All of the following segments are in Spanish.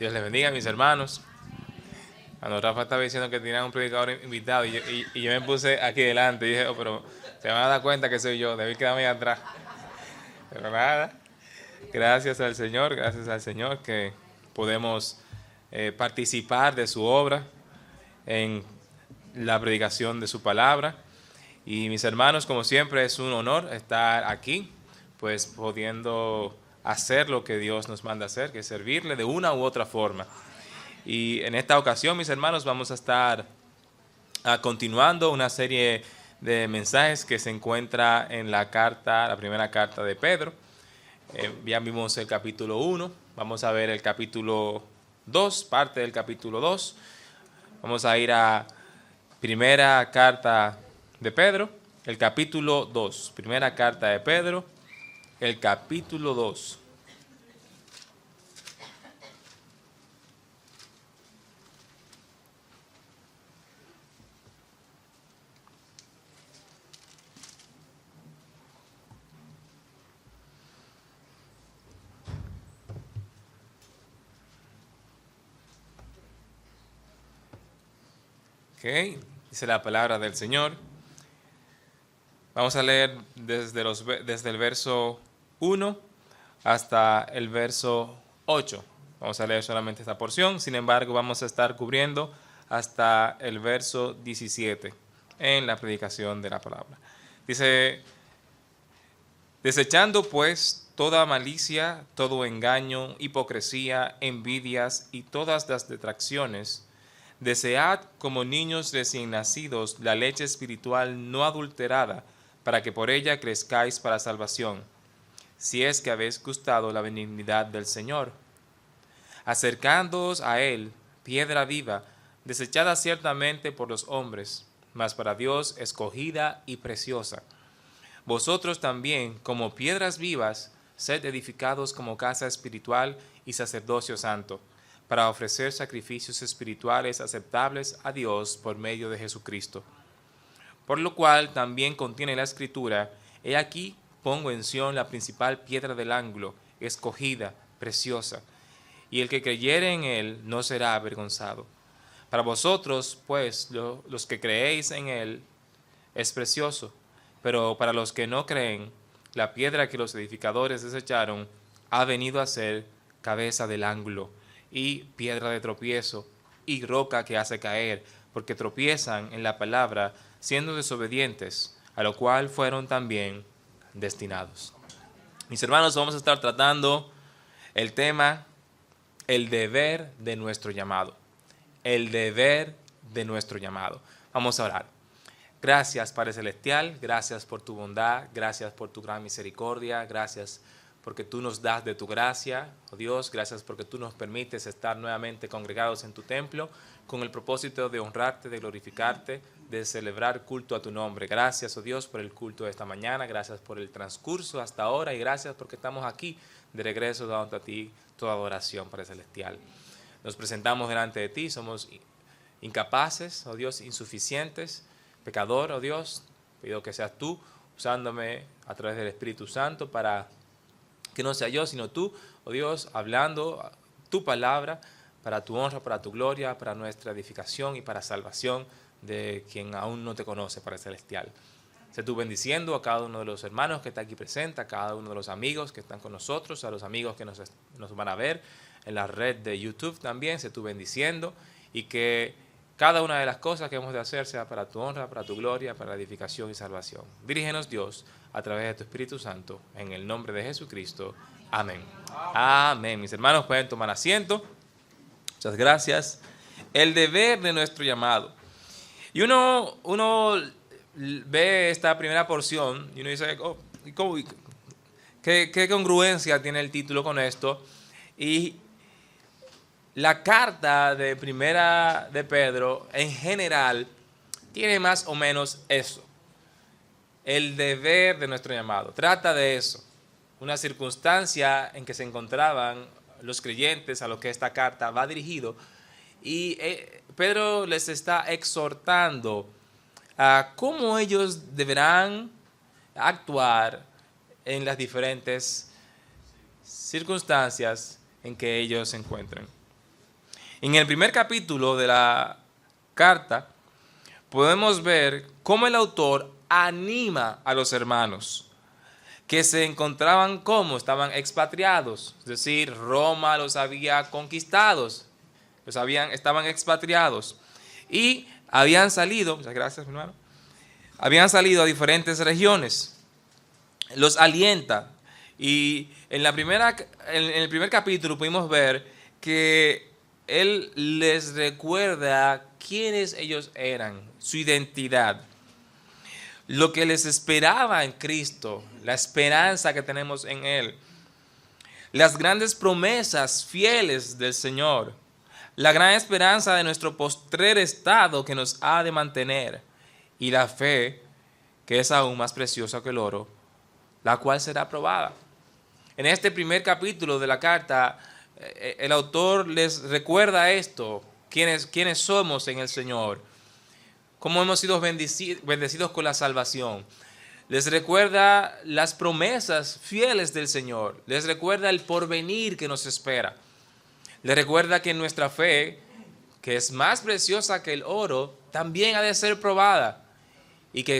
Dios les bendiga, mis hermanos. Cuando Rafa estaba diciendo que tenía un predicador invitado y yo me puse aquí delante y dije, oh, pero se van a dar cuenta que soy yo, debí quedarme ahí atrás. Pero nada, gracias al Señor que podemos participar de su obra en la predicación de su palabra. Y mis hermanos, como siempre, es un honor estar aquí, pues pudiendo hacer lo que Dios nos manda hacer, que es servirle de una u otra forma. Y en esta ocasión, mis hermanos, vamos a estar continuando una serie de mensajes que se encuentra en la primera carta de Pedro. Ya vimos el capítulo 1, vamos a ver el capítulo 2, parte del capítulo 2. Vamos a ir a primera carta de Pedro, el capítulo 2. Primera carta de Pedro, el capítulo 2. Okay. Dice la palabra del Señor. Vamos a leer desde el verso 1 hasta el verso 8. Vamos a leer solamente esta porción, sin embargo vamos a estar cubriendo hasta el verso 17 en la predicación de la palabra. Dice: desechando pues toda malicia, todo engaño, hipocresía, envidias y todas las detracciones, desead como niños recién nacidos la leche espiritual no adulterada, para que por ella crezcáis para salvación, si es que habéis gustado la benignidad del Señor. Acercándoos a Él, piedra viva, desechada ciertamente por los hombres, mas para Dios escogida y preciosa. Vosotros también, como piedras vivas, sed edificados como casa espiritual y sacerdocio santo, para ofrecer sacrificios espirituales aceptables a Dios por medio de Jesucristo. Por lo cual también contiene la Escritura: he aquí pongo en Sión la principal piedra del ángulo, escogida, preciosa, y el que creyere en él no será avergonzado. Para vosotros, pues, los que creéis en él, es precioso, pero para los que no creen, la piedra que los edificadores desecharon ha venido a ser cabeza del ángulo, y piedra de tropiezo, y roca que hace caer, porque tropiezan en la palabra, siendo desobedientes, a lo cual fueron también destinados. Mis hermanos, vamos a estar tratando el tema, el deber de nuestro llamado. El deber de nuestro llamado. Vamos a orar. Gracias, Padre Celestial, gracias por tu bondad, gracias por tu gran misericordia, gracias porque tú nos das de tu gracia, oh Dios, gracias porque tú nos permites estar nuevamente congregados en tu templo con el propósito de honrarte, de glorificarte, de celebrar culto a tu nombre. Gracias, oh Dios, por el culto de esta mañana, gracias por el transcurso hasta ahora y gracias porque estamos aquí de regreso dando a ti toda adoración, Padre Celestial. Nos presentamos delante de ti, somos incapaces, oh Dios, insuficientes, pecador, oh Dios, pido que seas tú usándome a través del Espíritu Santo para que no sea yo, sino tú, oh Dios, hablando tu palabra para tu honra, para tu gloria, para nuestra edificación y para salvación de quien aún no te conoce, Padre Celestial. Sé tú bendiciendo a cada uno de los hermanos que está aquí presente, a cada uno de los amigos que están con nosotros, a los amigos que nos van a ver en la red de YouTube también. Sé tú bendiciendo y que cada una de las cosas que hemos de hacer sea para tu honra, para tu gloria, para la edificación y salvación. Dirígenos, Dios, a través de tu Espíritu Santo, en el nombre de Jesucristo. Amén. Amén. Mis hermanos pueden tomar asiento. Muchas gracias. El deber de nuestro llamado. Y uno ve esta primera porción y uno dice, oh, ¿qué congruencia tiene el título con esto? Y la carta de primera de Pedro, en general, tiene más o menos eso. El deber de nuestro llamado. Trata de eso. Una circunstancia en que se encontraban los creyentes a los que esta carta va dirigido. Y Pedro les está exhortando a cómo ellos deberán actuar en las diferentes circunstancias en que ellos se encuentren. En el primer capítulo de la carta podemos ver cómo el autor anima a los hermanos que se encontraban como estaban expatriados, es decir, Roma los había conquistados, estaban expatriados y habían salido, muchas gracias, mi hermano, habían salido a diferentes regiones. Los alienta y en el primer capítulo pudimos ver que él les recuerda quiénes ellos eran, su identidad, lo que les esperaba en Cristo, la esperanza que tenemos en Él, las grandes promesas fieles del Señor, la gran esperanza de nuestro postrer estado que nos ha de mantener y la fe que es aún más preciosa que el oro, la cual será probada. En este primer capítulo de la carta, el autor les recuerda esto, quiénes somos en el Señor, cómo hemos sido bendecidos con la salvación. Les recuerda las promesas fieles del Señor. Les recuerda el porvenir que nos espera. Les recuerda que nuestra fe, que es más preciosa que el oro, también ha de ser probada. Y que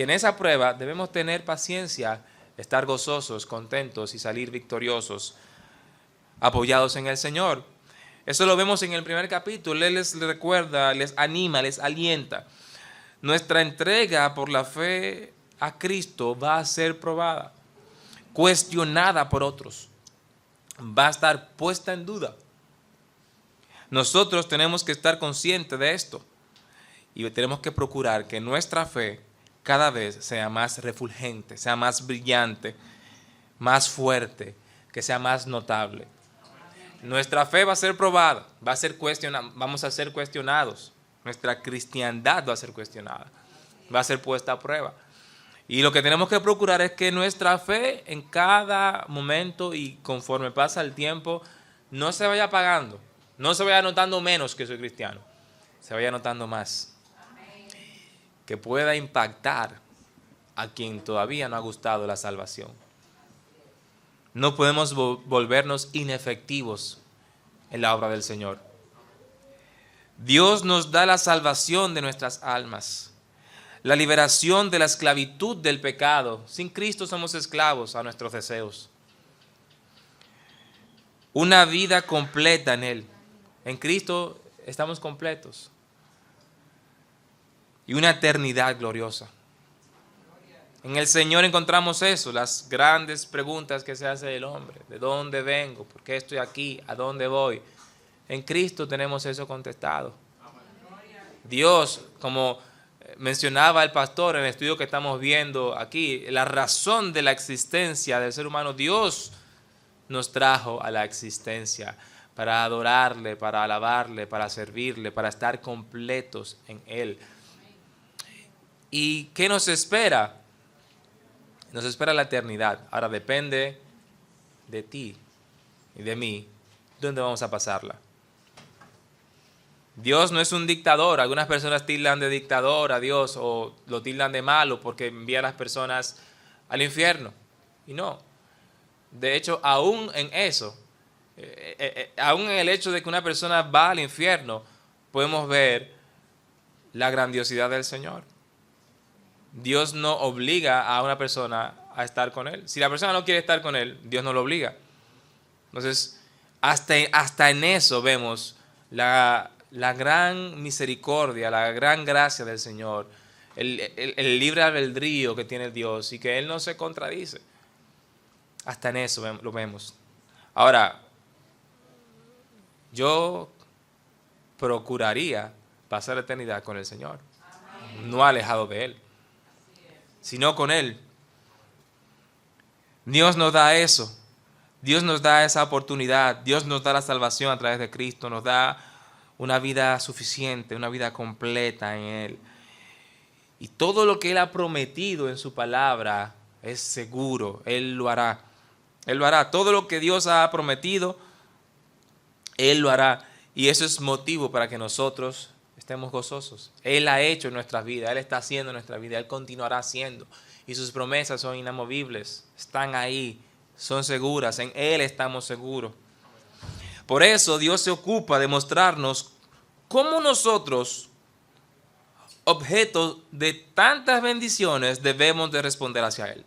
en esa prueba debemos tener paciencia, estar gozosos, contentos y salir victoriosos, apoyados en el Señor. Eso lo vemos en el primer capítulo. Él les recuerda, les anima, les alienta. Nuestra entrega por la fe a Cristo va a ser probada, cuestionada por otros, va a estar puesta en duda. Nosotros tenemos que estar conscientes de esto y tenemos que procurar que nuestra fe cada vez sea más refulgente, sea más brillante, más fuerte, que sea más notable. Nuestra fe va a ser probada, vamos a ser cuestionados. Nuestra cristiandad va a ser cuestionada, va a ser puesta a prueba. Y lo que tenemos que procurar es que nuestra fe en cada momento y conforme pasa el tiempo no se vaya apagando, no se vaya notando menos que soy cristiano, se vaya notando más. Que pueda impactar a quien todavía no ha gustado la salvación. No podemos volvernos inefectivos en la obra del Señor. Dios nos da la salvación de nuestras almas, la liberación de la esclavitud del pecado. Sin Cristo somos esclavos a nuestros deseos. Una vida completa en Él. En Cristo estamos completos. Y una eternidad gloriosa. En el Señor encontramos eso, las grandes preguntas que se hace el hombre. ¿De dónde vengo? ¿Por qué estoy aquí? ¿A dónde voy? En Cristo tenemos eso contestado. Dios, como mencionaba el pastor en el estudio que estamos viendo aquí, la razón de la existencia del ser humano, Dios nos trajo a la existencia para adorarle, para alabarle, para servirle, para estar completos en Él. ¿Y qué nos espera? Nos espera la eternidad. Ahora depende de ti y de mí dónde vamos a pasarla. Dios no es un dictador. Algunas personas tildan de dictador a Dios o lo tildan de malo porque envía a las personas al infierno. Y no. De hecho, aún en eso, aún en el hecho de que una persona va al infierno, podemos ver la grandiosidad del Señor. Dios no obliga a una persona a estar con Él. Si la persona no quiere estar con Él, Dios no lo obliga. Entonces, hasta en eso vemos la gran misericordia, la gran gracia del Señor, el libre albedrío que tiene Dios y que Él no se contradice. Hasta en eso lo vemos. Ahora, yo procuraría pasar la eternidad con el Señor, no alejado de Él, sino con Él. Dios nos da eso. Dios nos da esa oportunidad. Dios nos da la salvación a través de Cristo. Nos da una vida suficiente, una vida completa en Él. Y todo lo que Él ha prometido en su palabra es seguro. Él lo hará. Él lo hará. Todo lo que Dios ha prometido, Él lo hará. Y eso es motivo para que nosotros estemos gozosos. Él ha hecho en nuestras vidas. Él está haciendo en nuestra vida. Él continuará haciendo. Y sus promesas son inamovibles. Están ahí. Son seguras. En Él estamos seguros. Por eso Dios se ocupa de mostrarnos cómo nosotros, objeto de tantas bendiciones, debemos de responder hacia Él.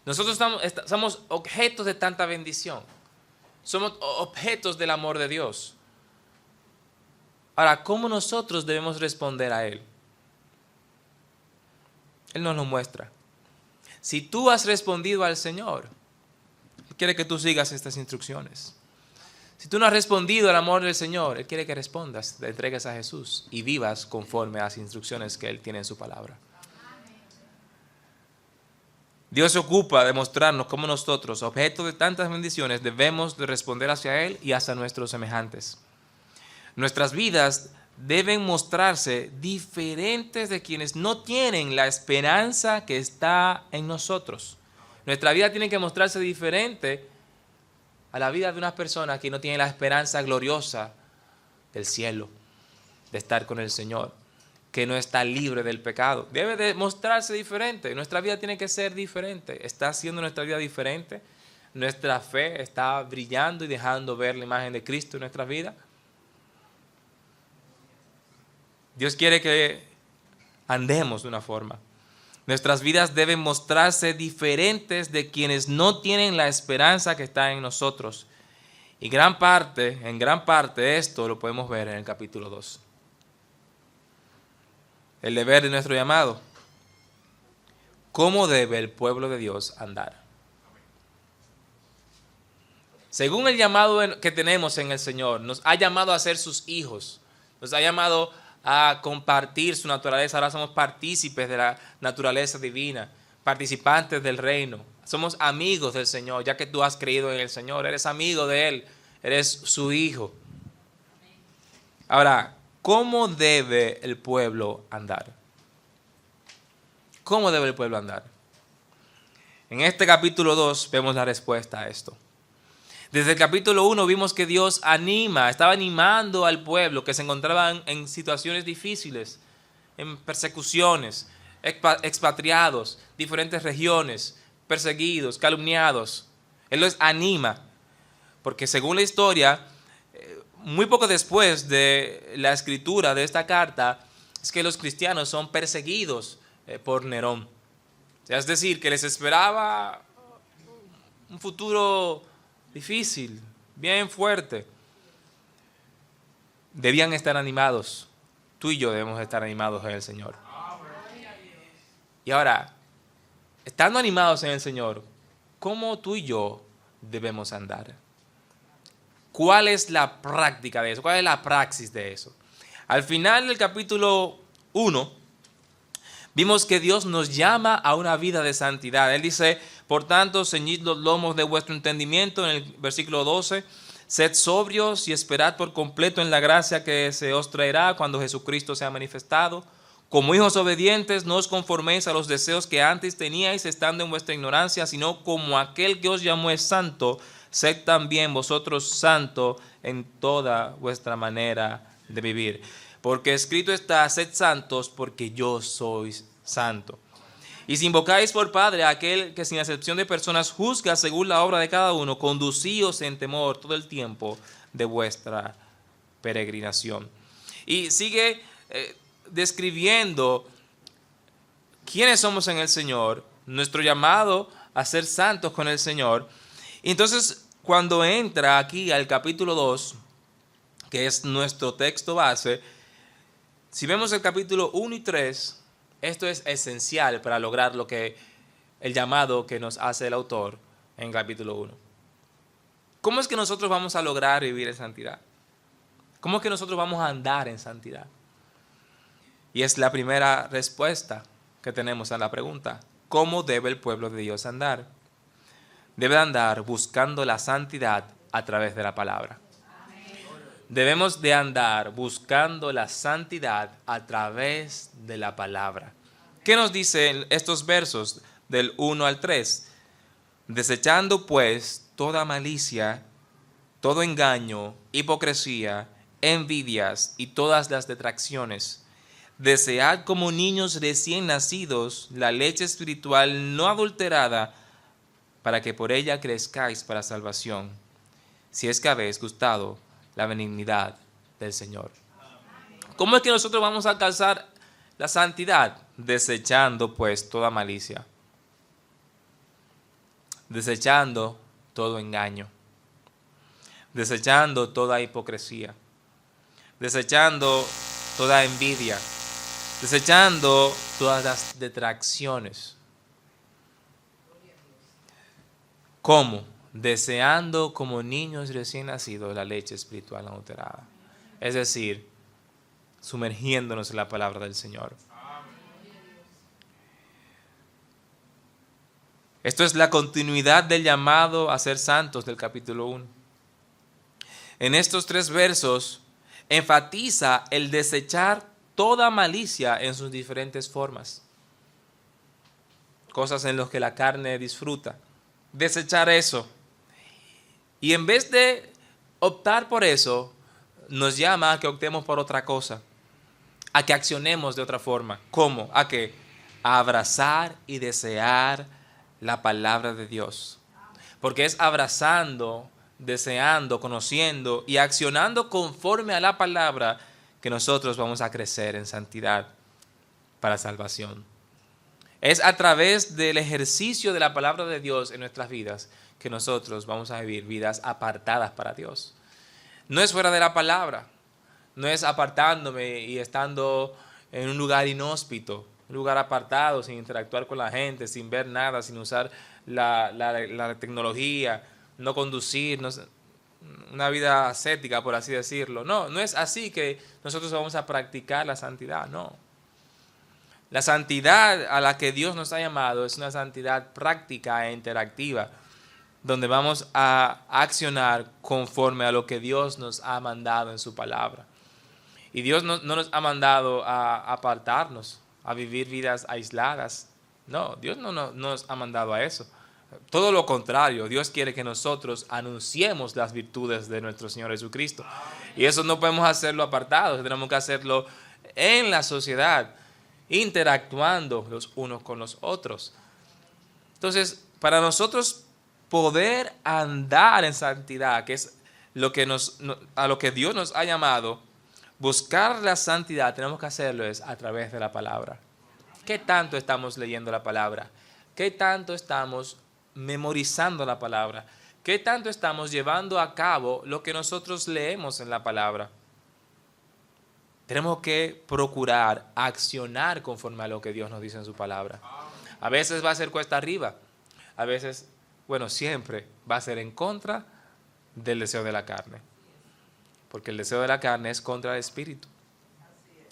Nosotros somos objetos de tanta bendición. Somos objetos del amor de Dios. Ahora, ¿cómo nosotros debemos responder a Él? Él nos lo muestra. Si tú has respondido al Señor, Él quiere que tú sigas estas instrucciones. Si tú no has respondido al amor del Señor, Él quiere que respondas, te entregues a Jesús y vivas conforme a las instrucciones que Él tiene en su palabra. Dios se ocupa de mostrarnos cómo nosotros, objeto de tantas bendiciones, debemos de responder hacia Él y hacia nuestros semejantes. Nuestras vidas deben mostrarse diferentes de quienes no tienen la esperanza que está en nosotros. Nuestra vida tiene que mostrarse diferente a la vida de unas personas que no tienen la esperanza gloriosa del cielo, de estar con el Señor, que no está libre del pecado. Debe de mostrarse diferente. Nuestra vida tiene que ser diferente. ¿Está haciendo nuestra vida diferente? ¿Nuestra fe está brillando y dejando ver la imagen de Cristo en nuestra vida? Dios quiere que andemos de una forma. Nuestras vidas deben mostrarse diferentes de quienes no tienen la esperanza que está en nosotros. Y en gran parte esto lo podemos ver en el capítulo 2. El deber de nuestro llamado. ¿Cómo debe el pueblo de Dios andar? Según el llamado que tenemos en el Señor, nos ha llamado a ser sus hijos. Nos ha llamado a compartir su naturaleza. Ahora somos partícipes de la naturaleza divina, participantes del reino. Somos amigos del Señor, ya que tú has creído en el Señor. Eres amigo de Él, eres su hijo. Ahora, ¿cómo debe el pueblo andar? ¿Cómo debe el pueblo andar? En este capítulo 2 vemos la respuesta a esto. Desde el capítulo 1 vimos que Dios estaba animando al pueblo que se encontraban en situaciones difíciles, en persecuciones, expatriados, diferentes regiones, perseguidos, calumniados. Él los anima, porque según la historia, muy poco después de la escritura de esta carta, es que los cristianos son perseguidos por Nerón. Es decir, que les esperaba un futuro difícil, bien fuerte. Debían estar animados. Tú y yo debemos estar animados en el Señor. Y ahora, estando animados en el Señor, ¿cómo tú y yo debemos andar? ¿Cuál es la práctica de eso? ¿Cuál es la praxis de eso? Al final del capítulo 1, vimos que Dios nos llama a una vida de santidad. Él dice, por tanto, ceñid los lomos de vuestro entendimiento, en el versículo 12, sed sobrios y esperad por completo en la gracia que se os traerá cuando Jesucristo sea manifestado. Como hijos obedientes, no os conforméis a los deseos que antes teníais estando en vuestra ignorancia, sino como aquel que os llamó es santo, sed también vosotros santos en toda vuestra manera de vivir. Porque escrito está, sed santos porque yo soy santo. Y si invocáis por Padre a aquel que sin acepción de personas juzga según la obra de cada uno, conducíos en temor todo el tiempo de vuestra peregrinación. Y sigue describiendo quiénes somos en el Señor, nuestro llamado a ser santos con el Señor. Y entonces, cuando entra aquí al capítulo 2, que es nuestro texto base, si vemos el capítulo 1 y 3, esto es esencial para lograr el llamado que nos hace el autor en el capítulo 1. ¿Cómo es que nosotros vamos a lograr vivir en santidad? ¿Cómo es que nosotros vamos a andar en santidad? Y es la primera respuesta que tenemos a la pregunta. ¿Cómo debe el pueblo de Dios andar? Debe andar buscando la santidad a través de la palabra. Debemos de andar buscando la santidad a través de la palabra. ¿Qué nos dicen estos versos del 1 al 3? Desechando pues toda malicia, todo engaño, hipocresía, envidias y todas las detracciones. Desead como niños recién nacidos la leche espiritual no adulterada, para que por ella crezcáis para salvación, si es que habéis gustado la benignidad del Señor. ¿Cómo es que nosotros vamos a alcanzar la santidad? Desechando pues toda malicia, desechando todo engaño, desechando toda hipocresía, desechando toda envidia, desechando todas las detracciones. ¿Cómo? Deseando como niños recién nacidos la leche espiritual adulterada. Es decir, sumergiéndonos en la palabra del Señor. Esto es la continuidad del llamado a ser santos del capítulo 1. En estos 3 versos enfatiza el desechar toda malicia en sus diferentes formas. Cosas en las que la carne disfruta. Desechar eso. Y en vez de optar por eso, nos llama a que optemos por otra cosa. A que accionemos de otra forma. ¿Cómo? ¿A qué? A abrazar y desear la palabra de Dios. Porque es abrazando, deseando, conociendo y accionando conforme a la palabra que nosotros vamos a crecer en santidad para salvación. Es a través del ejercicio de la palabra de Dios en nuestras vidas que nosotros vamos a vivir vidas apartadas para Dios. No es fuera de la palabra, no es apartándome y estando en un lugar inhóspito, un lugar apartado, sin interactuar con la gente, sin ver nada, sin usar la tecnología, no conducir, una vida ascética, por así decirlo. No, no es así que nosotros vamos a practicar la santidad, no. La santidad a la que Dios nos ha llamado es una santidad práctica e interactiva, donde vamos a accionar conforme a lo que Dios nos ha mandado en su palabra. Y Dios no nos ha mandado a apartarnos, a vivir vidas aisladas. No, Dios no nos ha mandado a eso. Todo lo contrario, Dios quiere que nosotros anunciemos las virtudes de nuestro Señor Jesucristo. Y eso no podemos hacerlo apartados, tenemos que hacerlo en la sociedad, interactuando los unos con los otros. Entonces, para nosotros poder andar en santidad, que es a lo que Dios nos ha llamado, buscar la santidad, tenemos que hacerlo es a través de la palabra. ¿Qué tanto estamos leyendo la palabra? ¿Qué tanto estamos memorizando la palabra? ¿Qué tanto estamos llevando a cabo lo que nosotros leemos en la palabra? Tenemos que procurar accionar conforme a lo que Dios nos dice en su palabra. A veces va a ser cuesta arriba, a veces, bueno, siempre va a ser en contra del deseo de la carne, porque el deseo de la carne es contra el espíritu.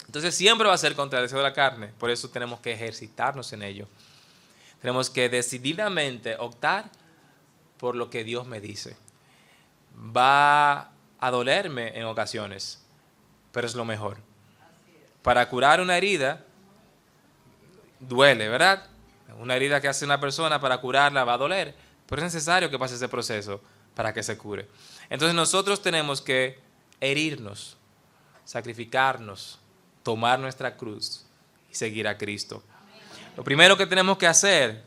Entonces siempre va a ser contra el deseo de la carne, por eso tenemos que ejercitarnos en ello. Tenemos que decididamente optar por lo que Dios me dice. Va a dolerme en ocasiones, pero es lo mejor. Para curar una herida, duele, ¿verdad? Una herida que hace una persona, para curarla va a doler, pero es necesario que pase ese proceso para que se cure. Entonces nosotros tenemos que herirnos, sacrificarnos, tomar nuestra cruz y seguir a Cristo. Lo primero que tenemos que hacer,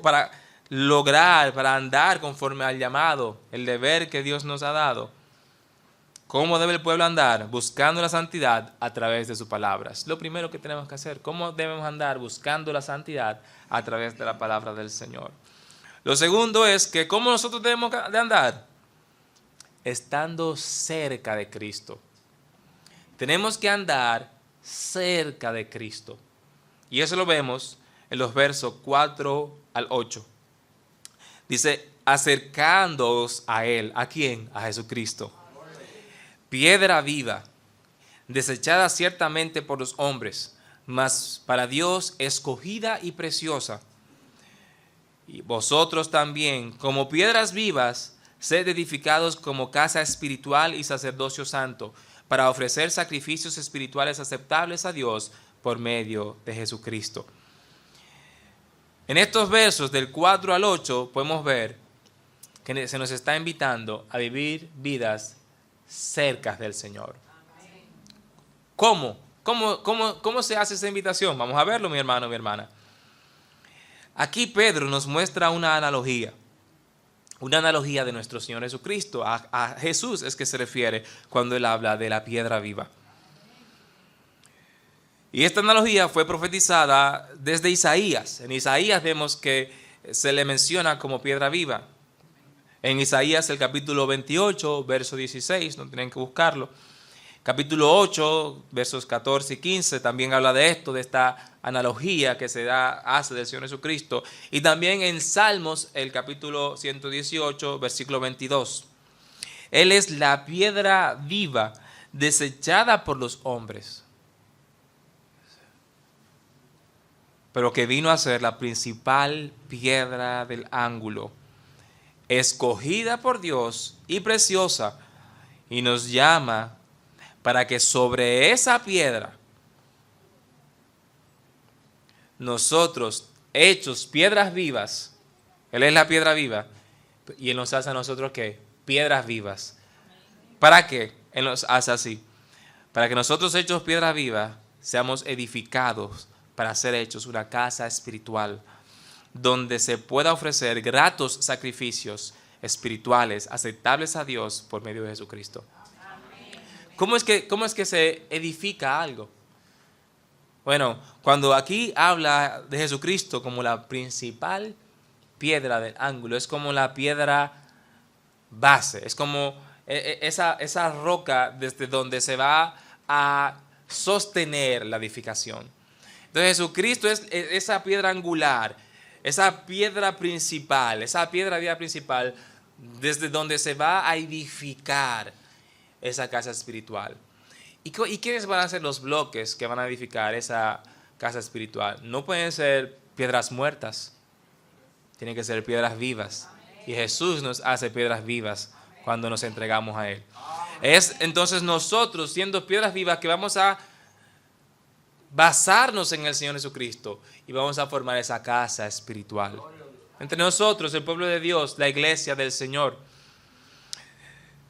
para lograr, para andar conforme al llamado, el deber que Dios nos ha dado, ¿cómo debe el pueblo andar? Buscando la santidad a través de sus palabras. Lo primero que tenemos que hacer, ¿cómo debemos andar buscando la santidad a través de la palabra del Señor? Lo segundo es que ¿cómo nosotros debemos de andar? Estando cerca de Cristo. Tenemos que andar cerca de Cristo. Y eso lo vemos en los versos 4 al 8. Dice, acercándoos a Él. ¿A quién? A Jesucristo. Piedra viva, desechada ciertamente por los hombres, mas para Dios escogida y preciosa. Y vosotros también, como piedras vivas, sed edificados como casa espiritual y sacerdocio santo, para ofrecer sacrificios espirituales aceptables a Dios por medio de Jesucristo. En estos versos del 4 al 8 podemos ver que se nos está invitando a vivir vidas cerca del Señor. ¿Cómo? ¿Cómo se hace esa invitación? Vamos a verlo, mi hermano, mi hermana. Aquí Pedro nos muestra una analogía. una analogía de nuestro Señor Jesucristo. A Jesús es que se refiere cuando Él habla de la piedra viva. Y esta analogía fue profetizada desde Isaías. En Isaías vemos que se le menciona como piedra viva. En Isaías el capítulo 28, verso 16, no tienen que buscarlo. Capítulo 8, versos 14 y 15, también habla de esto, de esta analogía que hace del Señor Jesucristo. Y también en Salmos, el capítulo 118, versículo 22. Él es la piedra viva, desechada por los hombres, pero que vino a ser la principal piedra del ángulo, escogida por Dios y preciosa, y nos llama para que sobre esa piedra nosotros, hechos piedras vivas, Él es la piedra viva, y Él nos hace a nosotros ¿qué? Piedras vivas. ¿Para qué Él nos hace así? Para que nosotros, hechos piedras vivas, seamos edificados para ser hechos una casa espiritual, donde se pueda ofrecer gratos sacrificios espirituales aceptables a Dios por medio de Jesucristo. ¿Cómo es que se edifica algo? Bueno, cuando aquí habla de Jesucristo como la principal piedra del ángulo, es como la piedra base, es como esa roca desde donde se va a sostener la edificación. Entonces Jesucristo es esa piedra angular, esa piedra principal, esa piedra viva principal, desde donde se va a edificar esa casa espiritual. ¿Y quiénes van a ser los bloques que van a edificar esa casa espiritual? No pueden ser piedras muertas, tienen que ser piedras vivas. Y Jesús nos hace piedras vivas cuando nos entregamos a Él. Es entonces nosotros, siendo piedras vivas, que vamos a basarnos en el Señor Jesucristo y vamos a formar esa casa espiritual. Entre nosotros, el pueblo de Dios, la iglesia del Señor.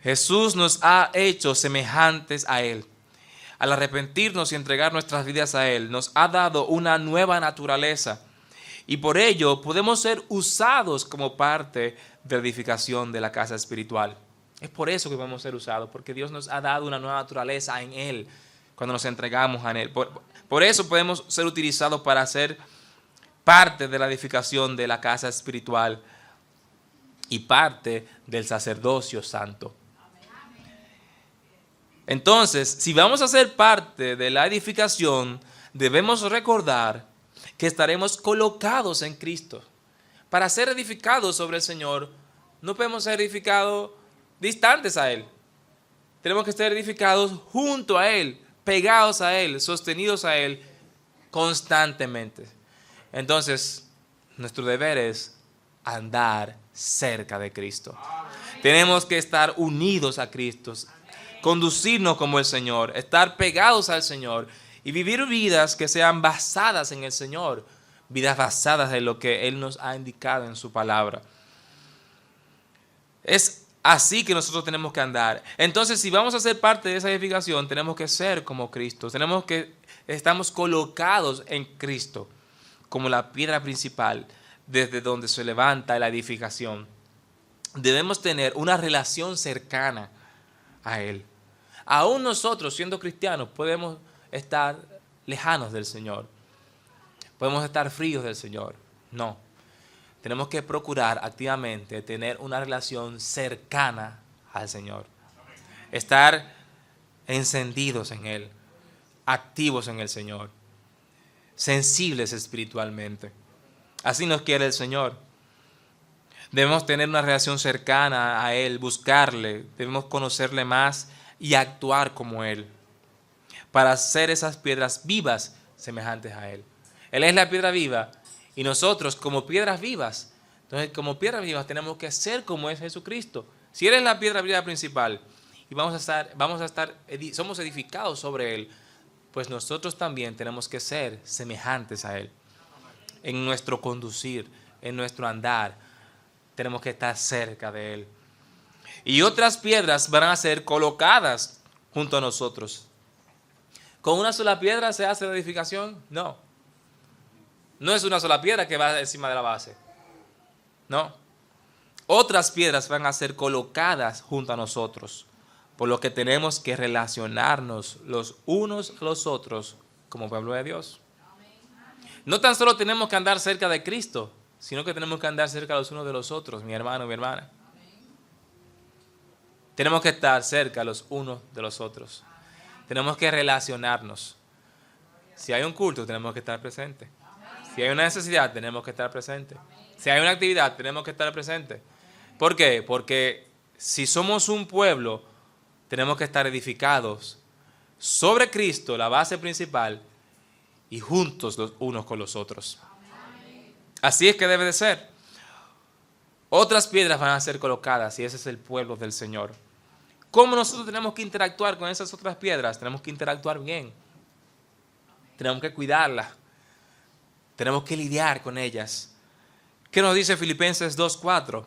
Jesús nos ha hecho semejantes a Él. Al arrepentirnos y entregar nuestras vidas a Él, nos ha dado una nueva naturaleza. Y por ello podemos ser usados como parte de la edificación de la casa espiritual. Es por eso que podemos ser usados, porque Dios nos ha dado una nueva naturaleza en Él, cuando nos entregamos a Él. Por eso podemos ser utilizados para ser parte de la edificación de la casa espiritual y parte del sacerdocio santo. Entonces, si vamos a ser parte de la edificación, debemos recordar que estaremos colocados en Cristo. Para ser edificados sobre el Señor, no podemos ser edificados distantes a Él. Tenemos que ser edificados junto a Él, pegados a Él, sostenidos a Él constantemente. Entonces, nuestro deber es andar cerca de Cristo. Tenemos que estar unidos a Cristo, conducirnos como el Señor, estar pegados al Señor y vivir vidas que sean basadas en el Señor, vidas basadas en lo que Él nos ha indicado en su palabra. Es así que nosotros tenemos que andar. Entonces, si vamos a ser parte de esa edificación, tenemos que ser como Cristo. Estamos colocados en Cristo como la piedra principal desde donde se levanta la edificación. Debemos tener una relación cercana a Él. Aún nosotros, siendo cristianos, podemos estar lejanos del Señor. Podemos estar fríos del Señor. No. Tenemos que procurar activamente tener una relación cercana al Señor. Estar encendidos en Él, activos en el Señor, sensibles espiritualmente. Así nos quiere el Señor. Debemos tener una relación cercana a Él, buscarle, debemos conocerle más y actuar como Él, para hacer esas piedras vivas semejantes a Él. Él es la piedra viva y nosotros como piedras vivas, entonces como piedras vivas tenemos que ser como es Jesucristo. Si Él es la piedra viva principal y somos edificados sobre Él, pues nosotros también tenemos que ser semejantes a Él. En nuestro conducir, en nuestro andar, tenemos que estar cerca de Él. Y otras piedras van a ser colocadas junto a nosotros. ¿Con una sola piedra se hace la edificación? No. No es una sola piedra que va encima de la base. No. Otras piedras van a ser colocadas junto a nosotros, por lo que tenemos que relacionarnos los unos a los otros como pueblo de Dios. No tan solo tenemos que andar cerca de Cristo, sino que tenemos que andar cerca los unos de los otros, mi hermano, mi hermana. Tenemos que estar cerca los unos de los otros. Tenemos que relacionarnos. Si hay un culto, tenemos que estar presentes. Si hay una necesidad, tenemos que estar presentes. Si hay una actividad, tenemos que estar presentes. ¿Por qué? Porque si somos un pueblo, tenemos que estar edificados sobre Cristo, la base principal, y juntos los unos con los otros. Así es que debe de ser. Otras piedras van a ser colocadas y ese es el pueblo del Señor. ¿Cómo nosotros tenemos que interactuar con esas otras piedras? Tenemos que interactuar bien. Tenemos que cuidarlas. Tenemos que lidiar con ellas. ¿Qué nos dice Filipenses 2:4?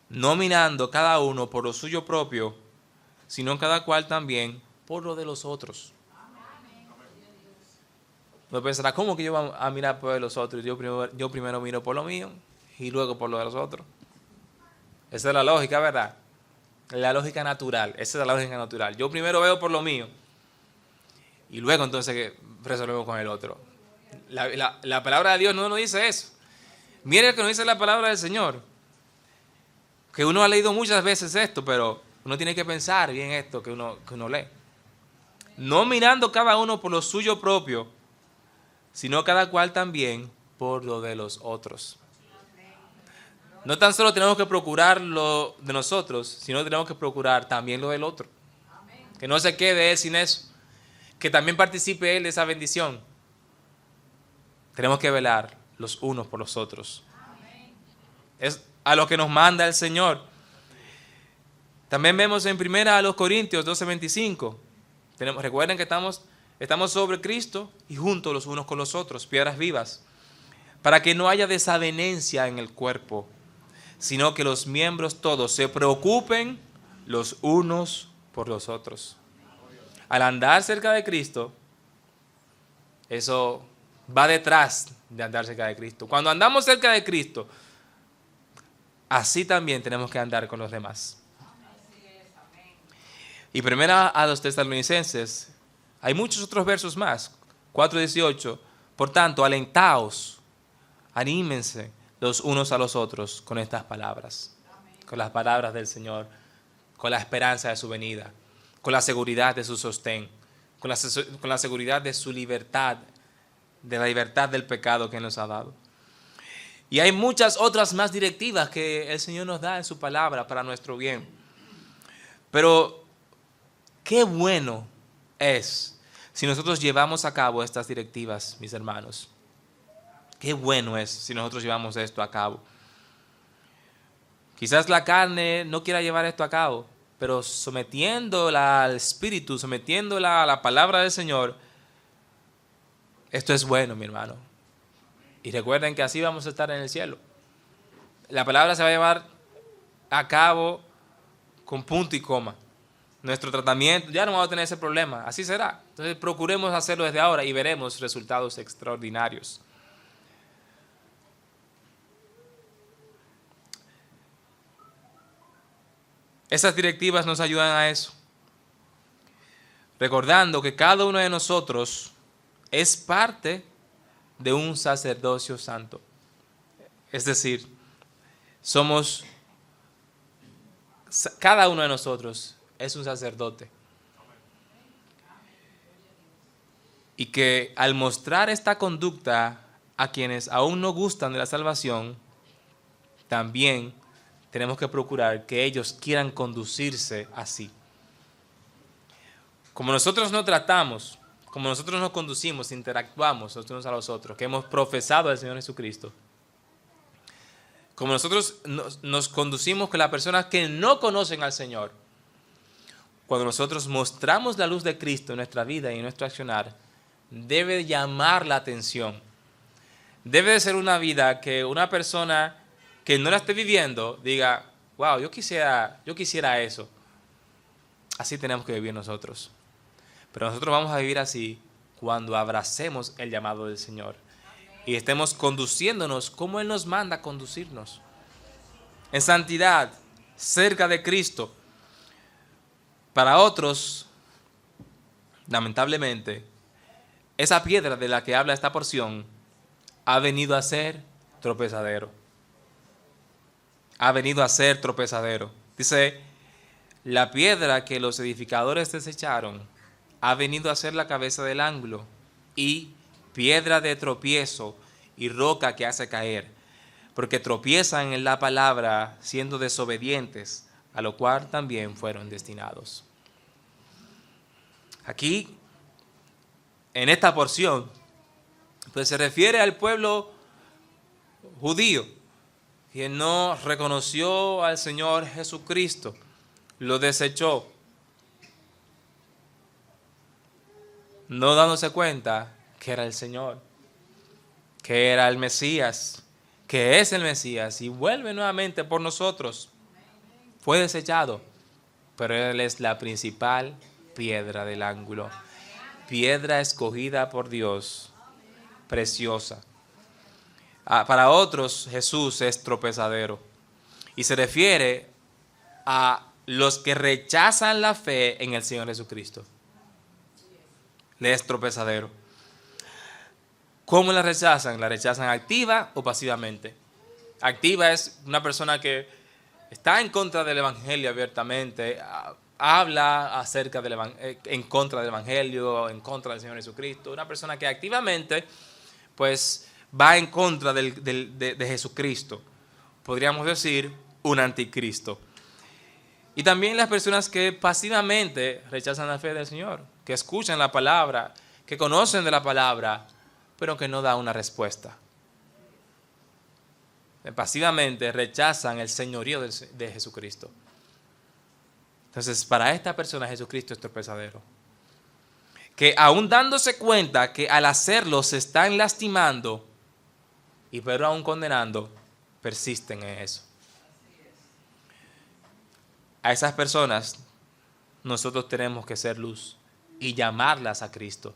No mirando cada uno por lo suyo propio, sino cada cual también por lo de los otros. No pensará, ¿cómo que yo voy a mirar por los otros? Yo primero miro por lo mío y luego por lo de los otros. Esa es la lógica, ¿verdad? La lógica natural. Esa es la lógica natural. Yo primero veo por lo mío y luego entonces resolvemos con el otro. La palabra de Dios no nos dice eso. Mire que nos dice la palabra del Señor. Que uno ha leído muchas veces esto, pero uno tiene que pensar bien esto que uno lee. No mirando cada uno por lo suyo propio, sino cada cual también por lo de los otros. No tan solo tenemos que procurar lo de nosotros, sino tenemos que procurar también lo del otro. Que no se quede él sin eso. Que también participe él de esa bendición. Tenemos que velar los unos por los otros. Es a lo que nos manda el Señor. También vemos en 1 Corintios 12:25. Recuerden que estamos sobre Cristo y juntos los unos con los otros, piedras vivas, para que no haya desavenencia en el cuerpo, sino que los miembros todos se preocupen los unos por los otros. Al andar cerca de Cristo, eso va detrás de andar cerca de Cristo. Cuando andamos cerca de Cristo, así también tenemos que andar con los demás. Y primera a los Tesalonicenses, hay muchos otros versos más. 4:18. Por tanto, alentaos, anímense los unos a los otros con estas palabras. Con las palabras del Señor, con la esperanza de su venida, con la seguridad de su sostén, con la seguridad de su libertad, de la libertad del pecado que nos ha dado. Y hay muchas otras más directivas que el Señor nos da en su palabra para nuestro bien. Pero qué bueno es si nosotros llevamos a cabo estas directivas, mis hermanos. Qué bueno es si nosotros llevamos esto a cabo. Quizás la carne no quiera llevar esto a cabo, pero sometiéndola al Espíritu, sometiéndola a la palabra del Señor, esto es bueno, mi hermano. Y recuerden que así vamos a estar en el cielo. La palabra se va a llevar a cabo con punto y coma. Nuestro tratamiento, ya no vamos a tener ese problema, así será. Entonces procuremos hacerlo desde ahora y veremos resultados extraordinarios. Esas directivas nos ayudan a eso. Recordando que cada uno de nosotros es parte de un sacerdocio santo. Es decir, cada uno de nosotros es un sacerdote. Y que al mostrar esta conducta a quienes aún no gustan de la salvación, también tenemos que procurar que ellos quieran conducirse así. Como nosotros nos tratamos, como nosotros nos conducimos, interactuamos los unos a los otros, que hemos profesado al Señor Jesucristo, como nosotros nos conducimos con las personas que no conocen al Señor, cuando nosotros mostramos la luz de Cristo en nuestra vida y en nuestro accionar, debe llamar la atención. Debe de ser una vida que una persona que no la esté viviendo diga, wow, yo quisiera eso. Así tenemos que vivir nosotros. Pero nosotros vamos a vivir así cuando abracemos el llamado del Señor y estemos conduciéndonos como Él nos manda a conducirnos. en santidad, cerca de Cristo. Para otros, lamentablemente, esa piedra de la que habla esta porción ha venido a ser tropezadero. Ha venido a ser tropezadero. Dice, la piedra que los edificadores desecharon ha venido a ser la cabeza del ángulo y piedra de tropiezo y roca que hace caer, porque tropiezan en la palabra siendo desobedientes, a lo cual también fueron destinados. Aquí, en esta porción, pues se refiere al pueblo judío, quien no reconoció al Señor Jesucristo, lo desechó, no dándose cuenta que era el Señor, que era el Mesías, que es el Mesías y vuelve nuevamente por nosotros. Fue desechado, pero Él es la principal piedra del ángulo, piedra escogida por Dios, preciosa. Para otros Jesús es tropezadero y se refiere a los que rechazan la fe en el Señor Jesucristo. Le es tropezadero. ¿Cómo la rechazan? La rechazan activa o pasivamente. Activa es una persona que está en contra del evangelio abiertamente, habla acerca en contra del evangelio, en contra del Señor Jesucristo. Una persona que activamente pues va en contra de Jesucristo. Podríamos decir un anticristo. Y también las personas que pasivamente rechazan la fe del Señor, que escuchan la palabra, que conocen de la palabra, pero que no da una respuesta. Pasivamente rechazan el señorío de Jesucristo. Entonces, para esta persona Jesucristo es tropezadero. Que aún dándose cuenta que al hacerlo se están lastimando, y pero aún condenando, persisten en eso. A esas personas nosotros tenemos que ser luz y llamarlas a Cristo.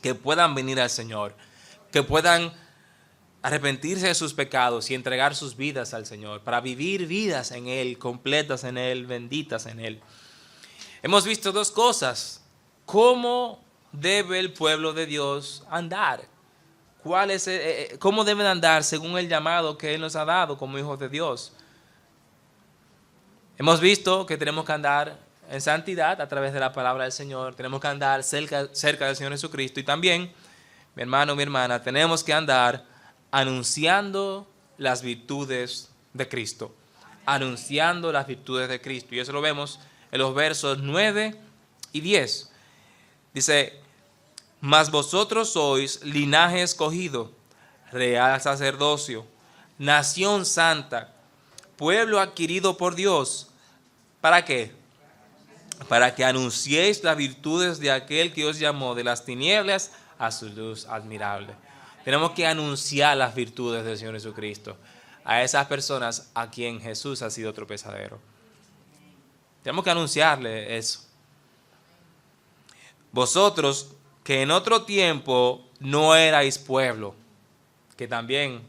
Que puedan venir al Señor, que puedan arrepentirse de sus pecados y entregar sus vidas al Señor, para vivir vidas en Él, completas en Él, benditas en Él. Hemos visto dos cosas. ¿Cómo debe el pueblo de Dios andar? ¿Cómo deben andar según el llamado que Él nos ha dado como hijos de Dios? Hemos visto que tenemos que andar en santidad a través de la palabra del Señor. Tenemos que andar cerca del Señor Jesucristo. Y también, mi hermano, mi hermana, tenemos que andar anunciando las virtudes de Cristo. Anunciando las virtudes de Cristo. Y eso lo vemos en los versos 9 y 10. Dice, mas vosotros sois linaje escogido, real sacerdocio, nación santa, pueblo adquirido por Dios. ¿Para qué? Para que anunciéis las virtudes de aquel que os llamó de las tinieblas a su luz admirable. Tenemos que anunciar las virtudes del Señor Jesucristo a esas personas a quien Jesús ha sido tropezadero. Tenemos que anunciarle eso. Vosotros que en otro tiempo no erais pueblo, que también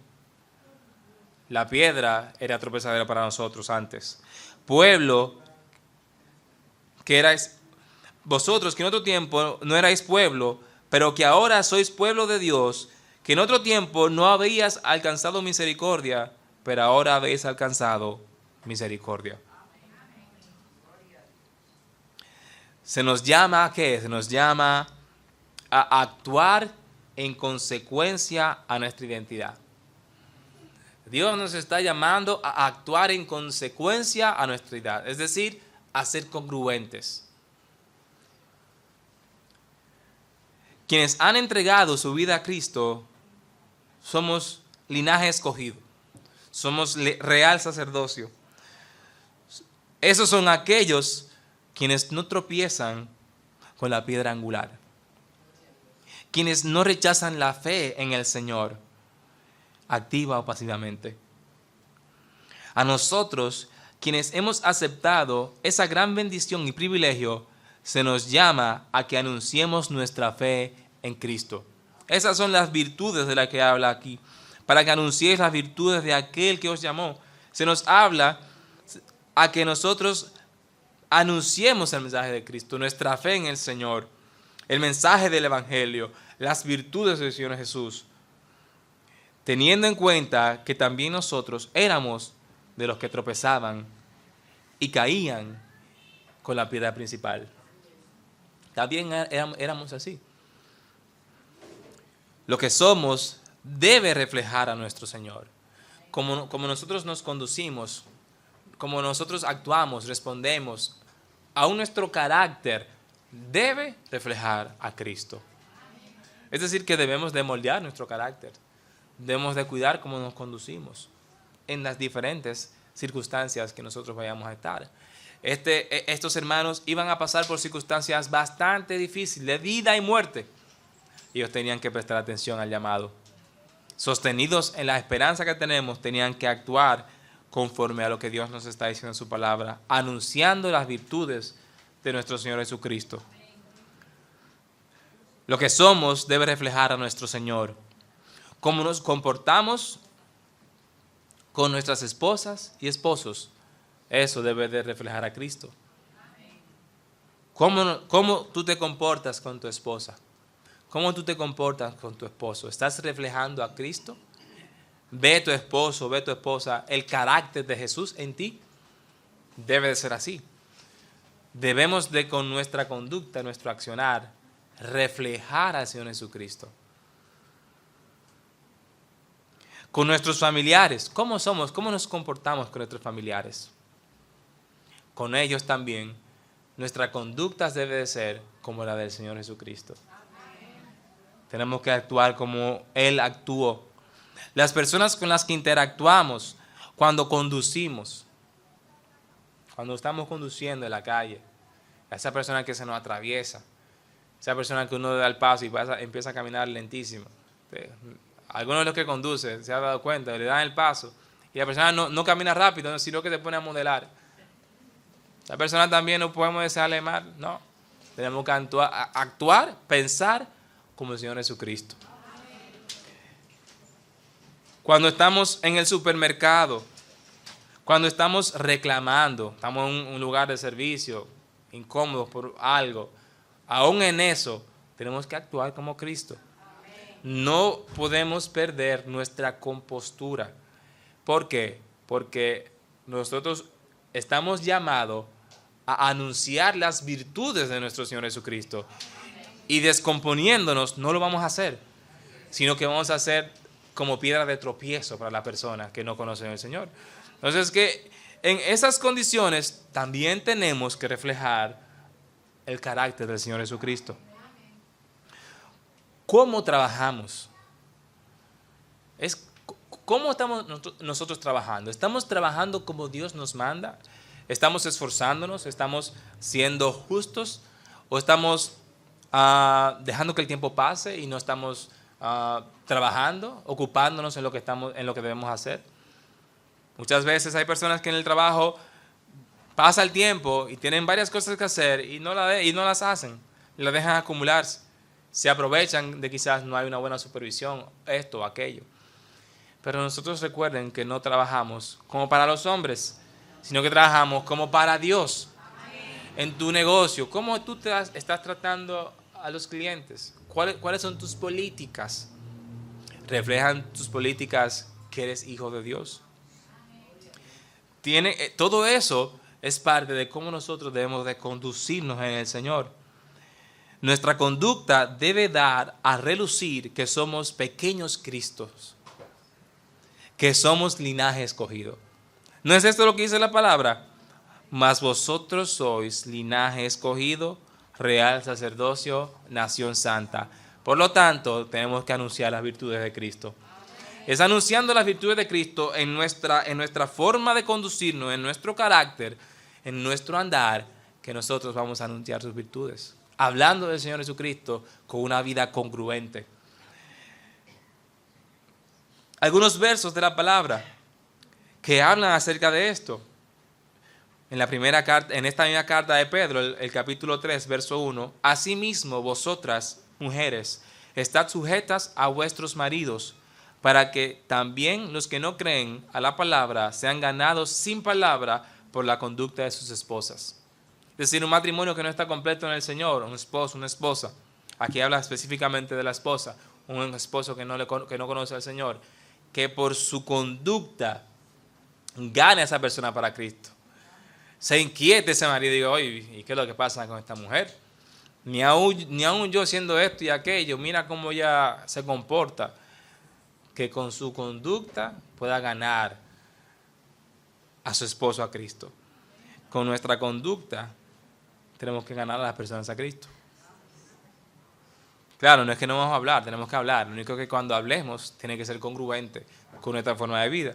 la piedra era tropezadera para nosotros antes. Pueblo que erais, vosotros que en otro tiempo no erais pueblo, pero que ahora sois pueblo de Dios, que en otro tiempo no habíais alcanzado misericordia, pero ahora habéis alcanzado misericordia. Se nos llama ¿a qué? Se nos llama a actuar en consecuencia a nuestra identidad. Dios nos está llamando a actuar en consecuencia a nuestra identidad, es decir, a ser congruentes. Quienes han entregado su vida a Cristo somos linaje escogido, somos real sacerdocio. Esos son aquellos quienes no tropiezan con la piedra angular, quienes no rechazan la fe en el Señor, activa o pasivamente. A nosotros, quienes hemos aceptado esa gran bendición y privilegio, se nos llama a que anunciemos nuestra fe en Cristo. Esas son las virtudes de las que habla aquí. Para que anunciéis las virtudes de aquel que os llamó. se nos habla a que nosotros anunciemos el mensaje de Cristo, nuestra fe en el Señor, el mensaje del Evangelio, las virtudes del Señor Jesús, teniendo en cuenta que también nosotros éramos de los que tropezaban y caían con la piedra principal. También éramos así. Lo que somos debe reflejar a nuestro Señor. Como nosotros nos conducimos, como nosotros actuamos, respondemos, aún nuestro carácter debe reflejar a Cristo. Es decir, que debemos de moldear nuestro carácter. Debemos de cuidar cómo nos conducimos en las diferentes circunstancias que nosotros vayamos a estar. Estos hermanos iban a pasar por circunstancias bastante difíciles, de vida y muerte. Ellos tenían que prestar atención al llamado. Sostenidos en la esperanza que tenemos, tenían que actuar conforme a lo que Dios nos está diciendo en su palabra, anunciando las virtudes de nuestro Señor Jesucristo. Lo que somos debe reflejar a nuestro Señor. Cómo nos comportamos con nuestras esposas y esposos, eso debe de reflejar a Cristo. ¿Cómo tú te comportas con tu esposa? ¿Cómo tú te comportas con tu esposo? ¿Estás reflejando a Cristo? ¿Ve tu esposo, ve tu esposa el carácter de Jesús en ti? Debe de ser así. Debemos de, con nuestra conducta, nuestro accionar, reflejar al Señor Jesucristo. Con nuestros familiares, ¿cómo somos? ¿Cómo nos comportamos con nuestros familiares? Con ellos también, nuestra conducta debe de ser como la del Señor Jesucristo. Tenemos que actuar como Él actuó. Las personas con las que interactuamos cuando conducimos, cuando estamos conduciendo en la calle, esa persona que se nos atraviesa, esa persona que uno da el paso y empieza a caminar lentísimo. Algunos de los que conducen se han dado cuenta, le dan el paso y la persona no camina rápido, sino que se pone a modelar. La persona también no podemos desearle mal, no. Tenemos que actuar, pensar como el Señor Jesucristo. Cuando estamos en el supermercado, cuando estamos reclamando, estamos en un lugar de servicio, incómodos por algo, aún en eso tenemos que actuar como Cristo. No podemos perder nuestra compostura. ¿Por qué? Porque nosotros estamos llamados a anunciar las virtudes de nuestro Señor Jesucristo. Y descomponiéndonos no lo vamos a hacer, sino que vamos a hacer como piedra de tropiezo para la persona que no conoce al Señor. Entonces, que en esas condiciones también tenemos que reflejar el carácter del Señor Jesucristo. ¿Cómo trabajamos? ¿Cómo estamos nosotros trabajando? ¿Estamos trabajando como Dios nos manda? ¿Estamos esforzándonos? ¿Estamos siendo justos? ¿O estamos dejando que el tiempo pase y no estamos trabajando, ocupándonos en lo que debemos hacer? Muchas veces hay personas que en el trabajo pasa el tiempo y tienen varias cosas que hacer y no las hacen, las dejan acumularse. Se aprovechan de quizás no hay una buena supervisión, esto o aquello. Pero nosotros recuerden que no trabajamos como para los hombres, sino que trabajamos como para Dios. En tu negocio, ¿cómo tú estás tratando a los clientes? ¿Cuáles son tus políticas? ¿Reflejan tus políticas que eres hijo de Dios? Todo eso es parte de cómo nosotros debemos de conducirnos en el Señor. Nuestra conducta debe dar a relucir que somos pequeños Cristos, que somos linaje escogido. ¿No es esto lo que dice la palabra? Mas vosotros sois linaje escogido, real sacerdocio, nación santa. Por lo tanto, tenemos que anunciar las virtudes de Cristo. Es anunciando las virtudes de Cristo en nuestra forma de conducirnos, en nuestro carácter, en nuestro andar, que nosotros vamos a anunciar sus virtudes. Hablando del Señor Jesucristo con una vida congruente. Algunos versos de la palabra que hablan acerca de esto. En esta misma carta de Pedro, el capítulo 3, verso 1, asimismo vosotras, mujeres, estad sujetas a vuestros maridos, para que también los que no creen a la palabra sean ganados sin palabra por la conducta de sus esposas. Es decir, un matrimonio que no está completo en el Señor, un esposo, una esposa. Aquí habla específicamente de la esposa, un esposo que no conoce al Señor, que por su conducta gane a esa persona para Cristo. Se inquiete ese marido y diga, oye, ¿y qué es lo que pasa con esta mujer? Ni aún yo siendo esto y aquello, mira cómo ella se comporta. Que con su conducta pueda ganar a su esposo a Cristo. Con nuestra conducta tenemos que ganar a las personas a Cristo. Claro, no es que no vamos a hablar, tenemos que hablar. Lo único que cuando hablemos tiene que ser congruente con nuestra forma de vida.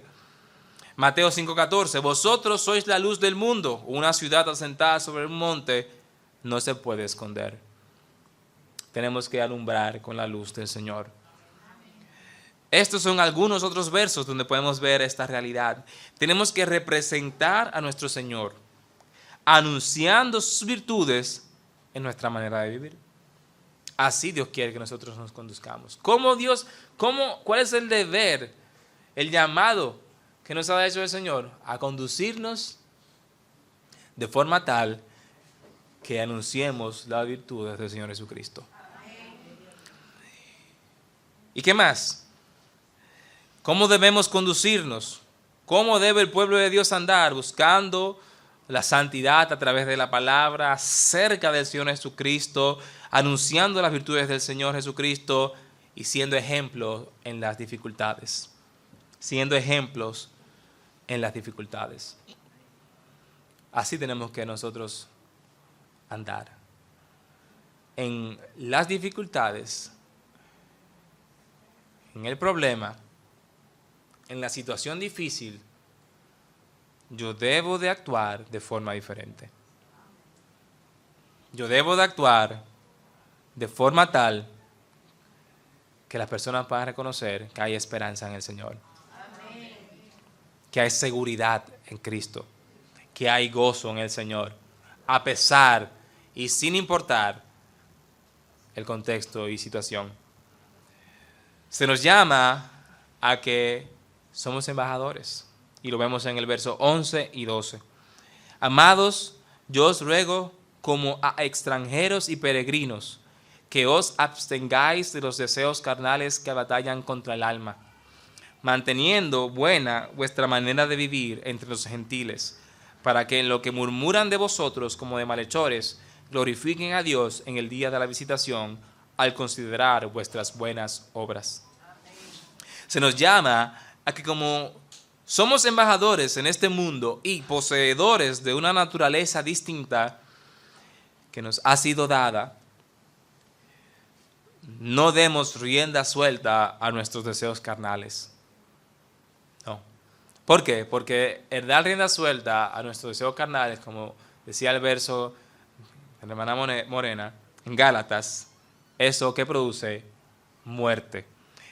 Mateo 5:14, vosotros sois la luz del mundo. Una ciudad asentada sobre un monte no se puede esconder. Tenemos que alumbrar con la luz del Señor. Estos son algunos otros versos donde podemos ver esta realidad. Tenemos que representar a nuestro Señor, anunciando sus virtudes en nuestra manera de vivir. Así Dios quiere que nosotros nos conduzcamos. ¿Cuál es el deber, el llamado que nos ha hecho el Señor? A conducirnos de forma tal que anunciemos las virtudes del Señor Jesucristo. ¿Y qué más? ¿Cómo debemos conducirnos? ¿Cómo debe el pueblo de Dios andar? Buscando la santidad a través de la palabra, cerca del Señor Jesucristo, anunciando las virtudes del Señor Jesucristo y siendo ejemplos en las dificultades. Siendo ejemplos en las dificultades. Así tenemos que nosotros andar. En las dificultades, en el problema, en la situación difícil, yo debo de actuar de forma diferente. Yo debo de actuar de forma tal que las personas puedan reconocer que hay esperanza en el Señor. Amén. Que hay seguridad en Cristo. Que hay gozo en el Señor. A pesar y sin importar el contexto y situación. Se nos llama a que somos embajadores. Y lo vemos en el verso 11 y 12. Amados, yo os ruego como a extranjeros y peregrinos, que os abstengáis de los deseos carnales que batallan contra el alma, manteniendo buena vuestra manera de vivir entre los gentiles, para que en lo que murmuran de vosotros como de malhechores, glorifiquen a Dios en el día de la visitación, al considerar vuestras buenas obras. Se nos llama a que como somos embajadores en este mundo y poseedores de una naturaleza distinta que nos ha sido dada, no demos rienda suelta a nuestros deseos carnales. No. ¿Por qué? Porque el dar rienda suelta a nuestros deseos carnales, como decía el verso de la hermana Morena, en Gálatas, eso que produce muerte.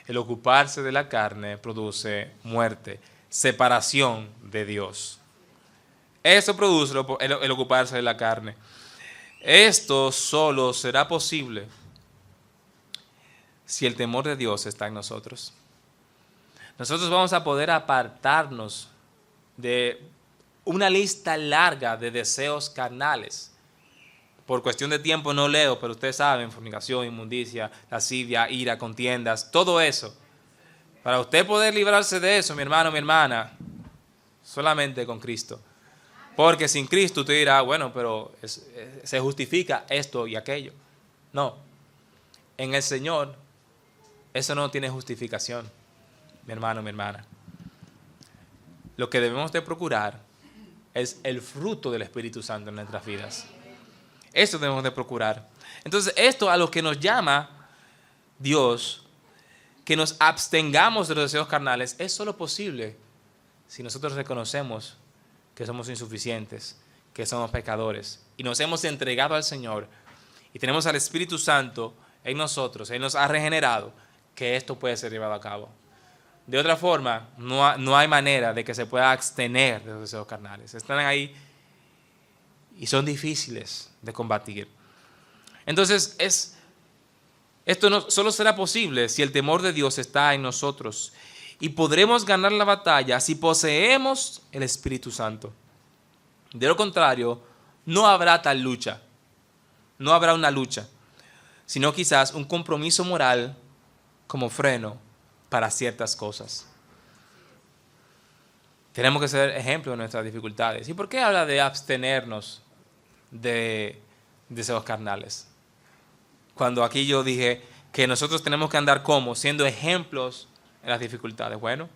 El ocuparse de la carne produce muerte, separación de Dios. Eso produce el ocuparse de la carne. Esto solo será posible si el temor de Dios está en nosotros. Nosotros vamos a poder apartarnos de una lista larga de deseos carnales. Por cuestión de tiempo no leo, pero ustedes saben, fornicación, inmundicia, lascivia, ira, contiendas, todo eso. Para usted poder librarse de eso, mi hermano, mi hermana, solamente con Cristo. Porque sin Cristo usted dirá, bueno, pero se justifica esto y aquello. No, en el Señor eso no tiene justificación, mi hermano, mi hermana. Lo que debemos de procurar es el fruto del Espíritu Santo en nuestras vidas. Esto debemos de procurar. Entonces, esto a lo que nos llama Dios, que nos abstengamos de los deseos carnales, es solo posible si nosotros reconocemos que somos insuficientes, que somos pecadores, y nos hemos entregado al Señor, y tenemos al Espíritu Santo en nosotros, Él nos ha regenerado, que esto puede ser llevado a cabo. De otra forma, no hay manera de que se pueda abstener de los deseos carnales. Están ahí y son difíciles de combatir. Entonces, es Esto no solo será posible si el temor de Dios está en nosotros, y podremos ganar la batalla si poseemos el Espíritu Santo. De lo contrario, no habrá tal lucha, no habrá una lucha, sino quizás un compromiso moral como freno para ciertas cosas. Tenemos que ser ejemplo de nuestras dificultades. ¿Y por qué habla de abstenernos de deseos carnales? Cuando aquí yo dije que nosotros tenemos que andar como siendo ejemplos en las dificultades. Bueno,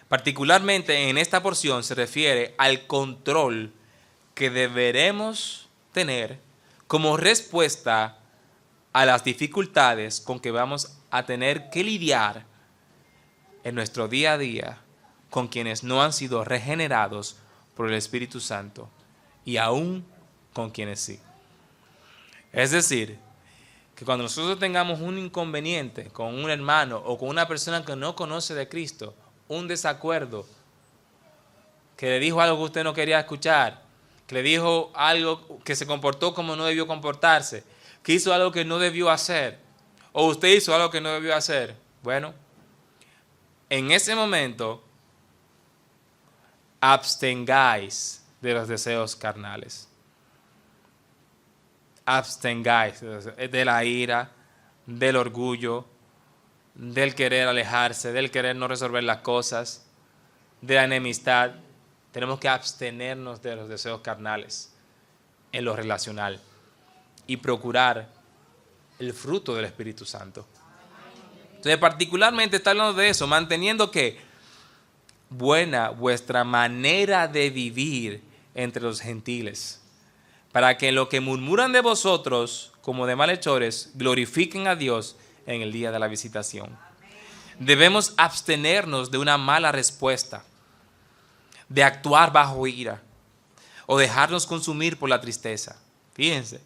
particularmente en esta porción se refiere al control que deberemos tener como respuesta a las dificultades con que vamos a tener que lidiar en nuestro día a día con quienes no han sido regenerados por el Espíritu Santo y aún con quienes sí. Es decir, que cuando nosotros tengamos un inconveniente con un hermano o con una persona que no conoce de Cristo, un desacuerdo, que le dijo algo que usted no quería escuchar, que le dijo algo que se comportó como no debió comportarse, que hizo algo que no debió hacer, o usted hizo algo que no debió hacer, bueno, en ese momento abstengáis de los deseos carnales. Abstengáis de la ira, del orgullo, del querer alejarse, del querer no resolver las cosas, de la enemistad. Tenemos que abstenernos de los deseos carnales en lo relacional y procurar el fruto del Espíritu Santo. Entonces, particularmente está hablando de eso, manteniendo que buena vuestra manera de vivir entre los gentiles, para que en lo que murmuran de vosotros, como de malhechores, glorifiquen a Dios en el día de la visitación. Debemos abstenernos de una mala respuesta, de actuar bajo ira, o dejarnos consumir por la tristeza. Fíjense,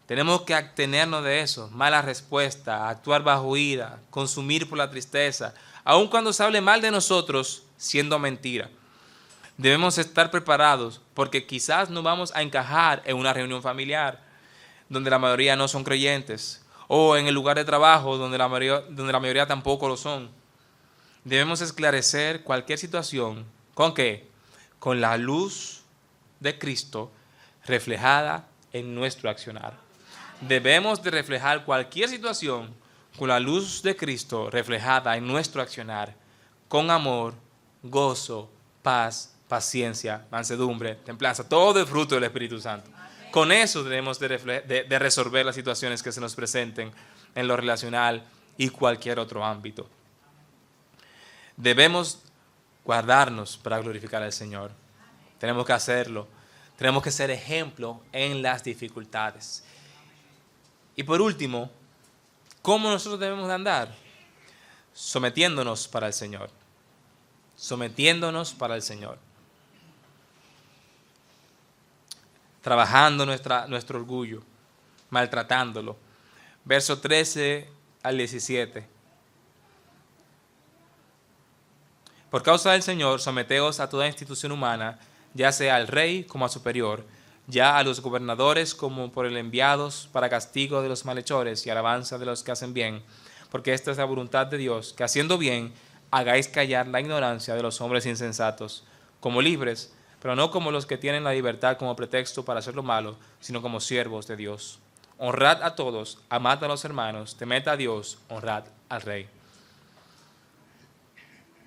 tenemos que abstenernos de eso, mala respuesta, actuar bajo ira, consumir por la tristeza, aun cuando se hable mal de nosotros, siendo mentira. Debemos estar preparados porque quizás no vamos a encajar en una reunión familiar donde la mayoría no son creyentes, o en el lugar de trabajo donde la mayoría tampoco lo son. Debemos esclarecer cualquier situación. ¿Con qué? Con la luz de Cristo reflejada en nuestro accionar. Debemos de reflejar cualquier situación con la luz de Cristo reflejada en nuestro accionar, con amor, gozo, paz, paciencia, mansedumbre, templanza, todo el fruto del Espíritu Santo. Amén. Con eso debemos de resolver las situaciones que se nos presenten en lo relacional y cualquier otro ámbito. Debemos guardarnos para glorificar al Señor. Tenemos que hacerlo. Tenemos que ser ejemplo en las dificultades. Y por último, ¿cómo nosotros debemos de andar? Sometiéndonos para el Señor. Sometiéndonos para el Señor. Trabajando nuestro orgullo, maltratándolo. Verso 13 al 17. Por causa del Señor, someteos a toda institución humana, ya sea al rey como a superior, ya a los gobernadores como por el enviados para castigo de los malhechores y alabanza de los que hacen bien, porque esta es la voluntad de Dios, que haciendo bien hagáis callar la ignorancia de los hombres insensatos, como libres, pero no como los que tienen la libertad como pretexto para hacer lo malo, sino como siervos de Dios. Honrad a todos, amad a los hermanos, temed a Dios, honrad al Rey.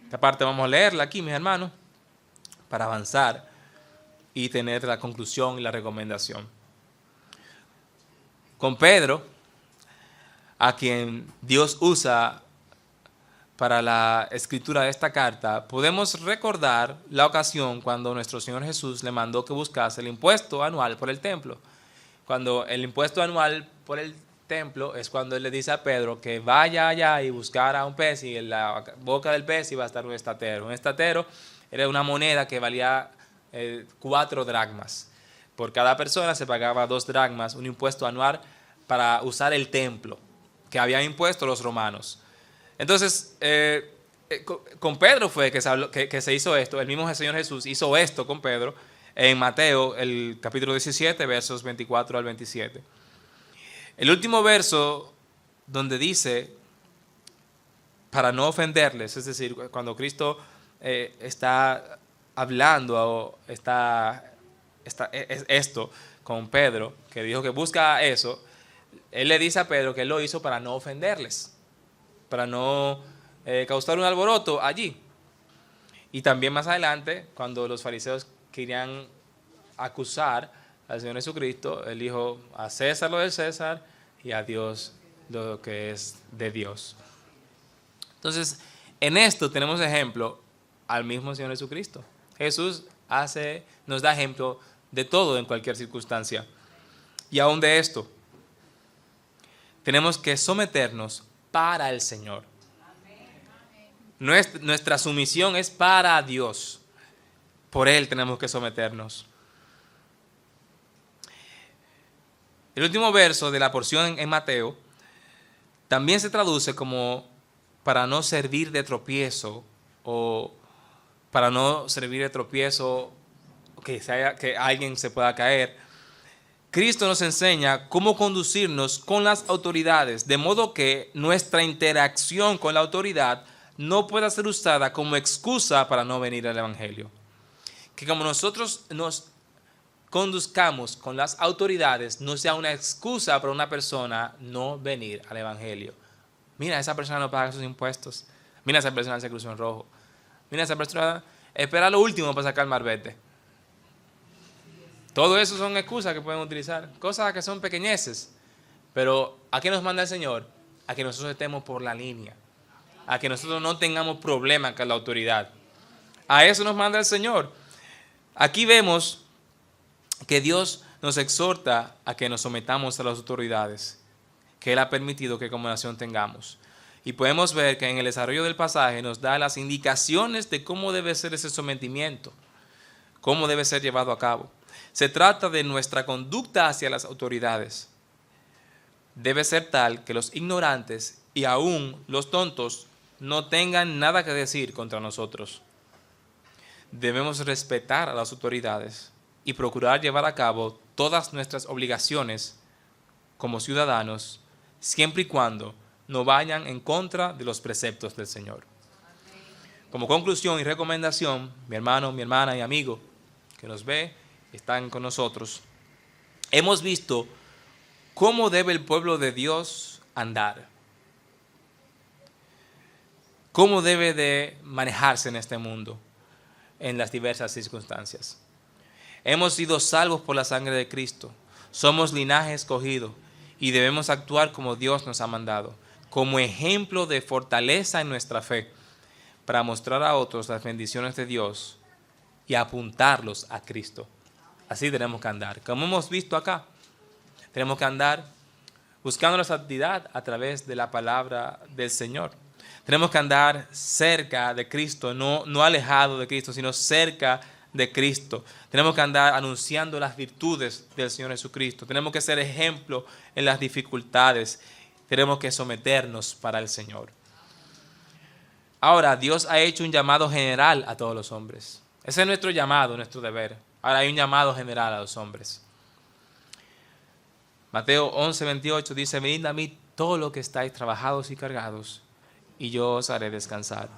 Esta parte vamos a leerla aquí, mis hermanos, para avanzar y tener la conclusión y la recomendación. Con Pedro, a quien Dios usa para la escritura de esta carta, podemos recordar la ocasión cuando nuestro Señor Jesús le mandó que buscase el impuesto anual por el templo. Cuando el impuesto anual por el templo es cuando Él le dice a Pedro que vaya allá y buscara un pez, y en la boca del pez iba a estar un estatero. Un estatero era una moneda que valía 4 dracmas. Por cada persona se pagaba 2 dracmas, un impuesto anual para usar el templo que habían impuesto los romanos. Entonces, con Pedro fue que se hizo esto. El mismo Señor Jesús hizo esto con Pedro en Mateo, el capítulo 17, versos 24 al 27. El último verso donde dice, para no ofenderles, es decir, cuando Cristo está hablando o es esto con Pedro, que dijo que busca eso, él le dice a Pedro que él lo hizo para no ofenderles, para no causar un alboroto allí. Y también más adelante, cuando los fariseos querían acusar al Señor Jesucristo, él dijo a César lo del César y a Dios lo que es de Dios. Entonces, en esto tenemos ejemplo al mismo Señor Jesucristo. Jesús nos da ejemplo de todo en cualquier circunstancia. Y aún de esto, tenemos que someternos para el Señor. Nuestra sumisión es para Dios. Por Él tenemos que someternos. El último verso de la porción en Mateo también se traduce como para no servir de tropiezo o para no servir de tropiezo que alguien se pueda caer. Cristo nos enseña cómo conducirnos con las autoridades, de modo que nuestra interacción con la autoridad no pueda ser usada como excusa para no venir al Evangelio. Que como nosotros nos conduzcamos con las autoridades no sea una excusa para una persona no venir al Evangelio. Mira, esa persona no paga sus impuestos. Mira, esa persona se cruzó en rojo. Mira, esa persona espera lo último para sacar el marbete. Todo eso son excusas que pueden utilizar. Cosas que son pequeñeces. Pero ¿a qué nos manda el Señor? A que nosotros estemos por la línea. A que nosotros no tengamos problemas con la autoridad. A eso nos manda el Señor. Aquí vemos que Dios nos exhorta a que nos sometamos a las autoridades que Él ha permitido que como nación tengamos. Y podemos ver que en el desarrollo del pasaje nos da las indicaciones de cómo debe ser ese sometimiento, cómo debe ser llevado a cabo. Se trata de nuestra conducta hacia las autoridades. Debe ser tal que los ignorantes y aún los tontos no tengan nada que decir contra nosotros. Debemos respetar a las autoridades y procurar llevar a cabo todas nuestras obligaciones como ciudadanos, siempre y cuando no vayan en contra de los preceptos del Señor. Como conclusión y recomendación, mi hermano, mi hermana y amigo que nos ve, están con nosotros, hemos visto cómo debe el pueblo de Dios andar, cómo debe de manejarse en este mundo, en las diversas circunstancias. Hemos sido salvos por la sangre de Cristo, somos linaje escogido y debemos actuar como Dios nos ha mandado, como ejemplo de fortaleza en nuestra fe, para mostrar a otros las bendiciones de Dios y apuntarlos a Cristo. Así tenemos que andar. Como hemos visto acá, tenemos que andar buscando la santidad a través de la palabra del Señor. Tenemos que andar cerca de Cristo, no alejado de Cristo, sino cerca de Cristo. Tenemos que andar anunciando las virtudes del Señor Jesucristo. Tenemos que ser ejemplo en las dificultades. Tenemos que someternos para el Señor. Ahora, Dios ha hecho un llamado general a todos los hombres. Ese es nuestro llamado, nuestro deber. Ahora hay un llamado general a los hombres. Mateo 11:28 dice: venid a mí todos los que estáis trabajados y cargados, y yo os haré descansar.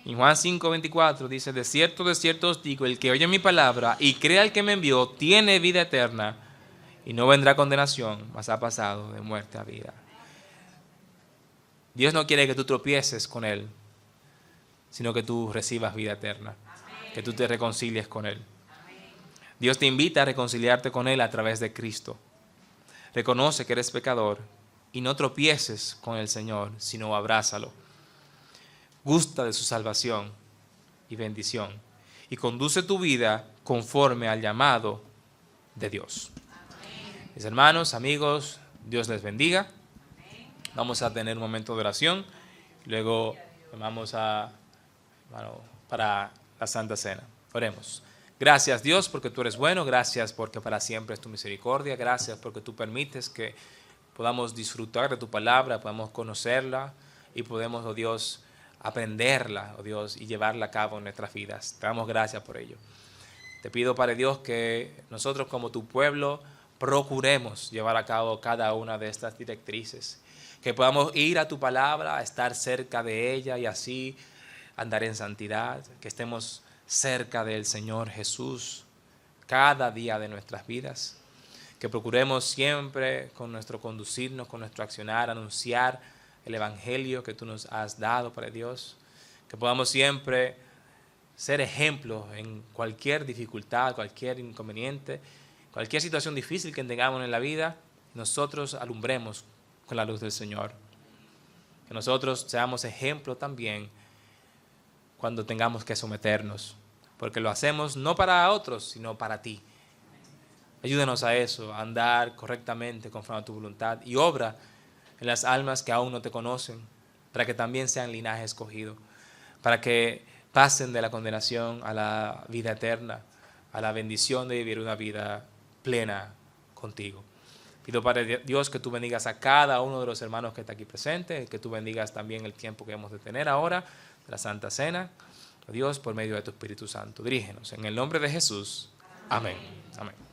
En Juan 5:24 dice: de cierto os digo, el que oye mi palabra y crea al que me envió, tiene vida eterna, y no vendrá condenación, mas ha pasado de muerte a vida. Dios no quiere que tú tropieces con Él, sino que tú recibas vida eterna, que tú te reconcilies con Él. Dios te invita a reconciliarte con Él a través de Cristo. Reconoce que eres pecador y no tropieces con el Señor, sino abrázalo. Gusta de su salvación y bendición y conduce tu vida conforme al llamado de Dios. Mis hermanos, amigos, Dios les bendiga. Vamos a tener un momento de oración. Luego vamos para la Santa Cena. Oremos. Gracias, Dios, porque tú eres bueno. Gracias porque para siempre es tu misericordia. Gracias porque tú permites que podamos disfrutar de tu palabra, podamos conocerla y podemos, oh Dios, aprenderla, oh Dios, y llevarla a cabo en nuestras vidas. Te damos gracias por ello. Te pido, Padre Dios, que nosotros como tu pueblo procuremos llevar a cabo cada una de estas directrices. que podamos ir a tu palabra, a estar cerca de ella y así andar en santidad, que estemos cerca del Señor Jesús cada día de nuestras vidas, que procuremos siempre con nuestro conducirnos, con nuestro accionar, anunciar el Evangelio que tú nos has dado, Padre Dios, que podamos siempre ser ejemplos en cualquier dificultad, cualquier inconveniente, cualquier situación difícil que tengamos en la vida, nosotros alumbremos con la luz del Señor. Que nosotros seamos ejemplo también cuando tengamos que someternos, porque lo hacemos no para otros, sino para ti. Ayúdanos a eso, a andar correctamente conforme a tu voluntad y obra en las almas que aún no te conocen, para que también sean linaje escogido, para que pasen de la condenación a la vida eterna, a la bendición de vivir una vida plena contigo. Pido, Padre Dios, que tú bendigas a cada uno de los hermanos que está aquí presente, que tú bendigas también el tiempo que hemos de tener ahora, de la Santa Cena. Dios, por medio de tu Espíritu Santo, dirígenos. En el nombre de Jesús. Amén. Amén.